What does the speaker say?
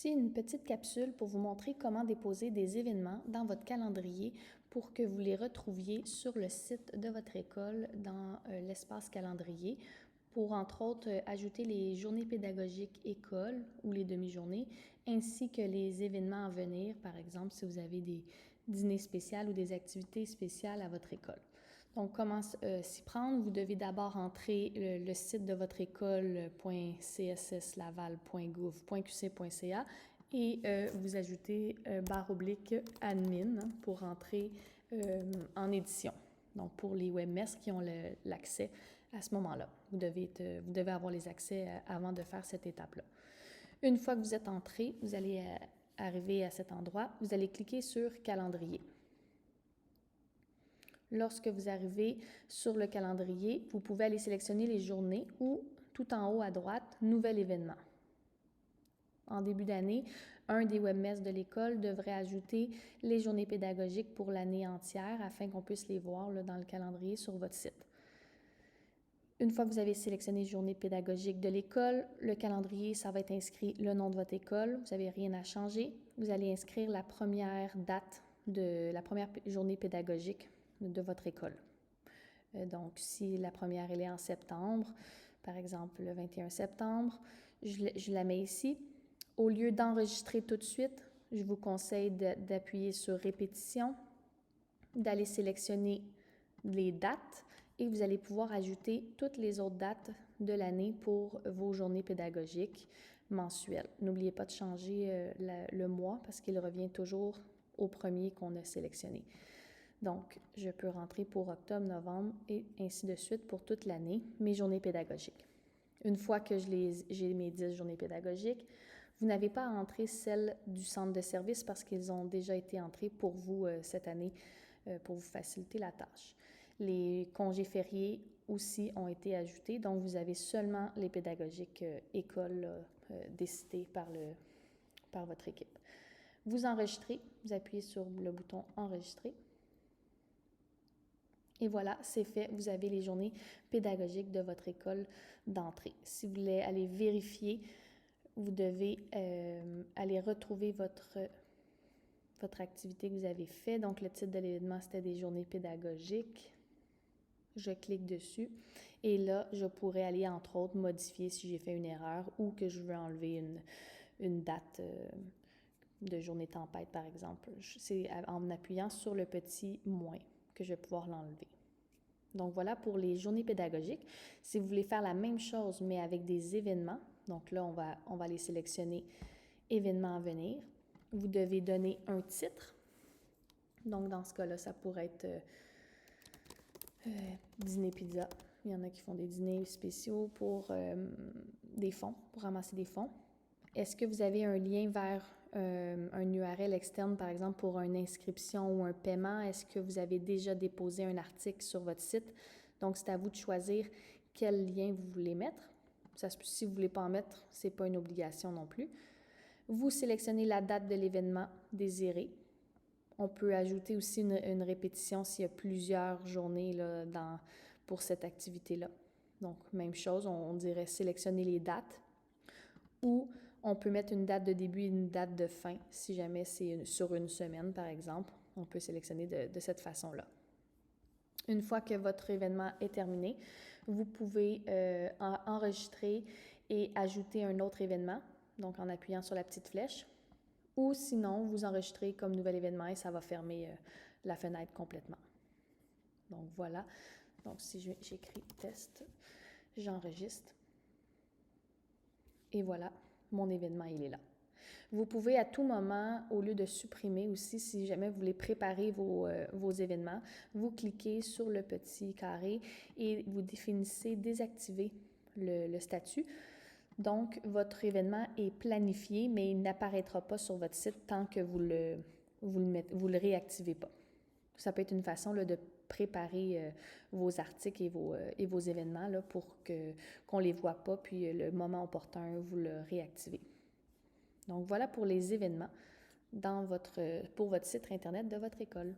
Ici, une petite capsule pour vous montrer comment déposer des événements dans votre calendrier pour que vous les retrouviez sur le site de votre école dans l'espace calendrier pour, entre autres, ajouter les journées pédagogiques école ou les demi-journées, ainsi que les événements à venir, par exemple si vous avez des dîners spéciaux ou des activités spéciales à votre école. Donc, comment s'y prendre? Vous devez d'abord entrer le site de votre école .csslaval.gouv.qc.ca et vous ajoutez /admin pour entrer en édition. Donc, pour les webmestres qui ont l'accès à ce moment-là. Vous devez avoir les accès avant de faire cette étape-là. Une fois que vous êtes entré, vous allez arriver à cet endroit, vous allez cliquer sur « Calendrier ». Lorsque vous arrivez sur le calendrier, vous pouvez aller sélectionner les journées ou, tout en haut à droite, « Nouvel événement ». En début d'année, un des webmestres de l'école devrait ajouter les journées pédagogiques pour l'année entière afin qu'on puisse les voir là, dans le calendrier sur votre site. Une fois que vous avez sélectionné les journées pédagogiques de l'école, le calendrier, ça va être inscrit le nom de votre école, vous n'avez rien à changer. Vous allez inscrire la première date de la première journée pédagogique de votre école. Donc, si la première, elle est en septembre, par exemple le 21 septembre, je la mets ici. Au lieu d'enregistrer tout de suite, je vous conseille d'appuyer sur « Répétition », d'aller sélectionner les dates et vous allez pouvoir ajouter toutes les autres dates de l'année pour vos journées pédagogiques mensuelles. N'oubliez pas de changer le mois parce qu'il revient toujours au premier qu'on a sélectionné. Donc, je peux rentrer pour octobre, novembre et ainsi de suite pour toute l'année, mes journées pédagogiques. Une fois que j'ai mes 10 journées pédagogiques, vous n'avez pas à entrer celles du centre de service parce qu'ils ont déjà été entrés pour vous cette année pour vous faciliter la tâche. Les congés fériés aussi ont été ajoutés, donc vous avez seulement les pédagogiques écoles décidés par votre équipe. Vous enregistrez, vous appuyez sur le bouton « Enregistrer ». Et voilà, c'est fait. Vous avez les journées pédagogiques de votre école d'entrée. Si vous voulez aller vérifier, vous devez aller retrouver votre activité que vous avez faite. Donc, le titre de l'événement, c'était des journées pédagogiques. Je clique dessus et là, je pourrais aller, entre autres, modifier si j'ai fait une erreur ou que je veux enlever une date de journée tempête, par exemple. C'est en appuyant sur le petit « moins » que je vais pouvoir l'enlever. Donc, voilà pour les journées pédagogiques. Si vous voulez faire la même chose, mais avec des événements, donc là, on va les sélectionner « Événements à venir ». Vous devez donner un titre. Donc, dans ce cas-là, ça pourrait être dîner pizza. Il y en a qui font des dîners spéciaux pour des fonds, pour ramasser des fonds. Est-ce que vous avez un lien vers un URL externe, par exemple, pour une inscription ou un paiement? Est-ce que vous avez déjà déposé un article sur votre site? Donc, c'est à vous de choisir quel lien vous voulez mettre. Si vous ne voulez pas en mettre, ce n'est pas une obligation non plus. Vous sélectionnez la date de l'événement désiré. On peut ajouter aussi une répétition s'il y a plusieurs journées là, pour cette activité-là. Donc, même chose, on dirait sélectionner les dates ou on peut mettre une date de début et une date de fin. Si jamais c'est sur une semaine, par exemple, on peut sélectionner de cette façon-là. Une fois que votre événement est terminé, vous pouvez enregistrer et ajouter un autre événement, donc en appuyant sur la petite flèche. Ou sinon, vous enregistrez comme nouvel événement et ça va fermer la fenêtre complètement. Donc voilà. Donc si j'écris « test », j'enregistre. Et voilà, mon événement, il est là. Vous pouvez à tout moment, au lieu de supprimer aussi, si jamais vous voulez préparer vos événements, vous cliquez sur le petit carré et vous définissez « Désactiver » le statut. Donc, votre événement est planifié, mais il n'apparaîtra pas sur votre site tant que vous le réactivez pas. Ça peut être une façon là, de préparer vos articles et vos événements là, pour qu'on ne les voit pas, puis le moment opportun, vous le réactivez. Donc, voilà pour les événements pour votre site Internet de votre école.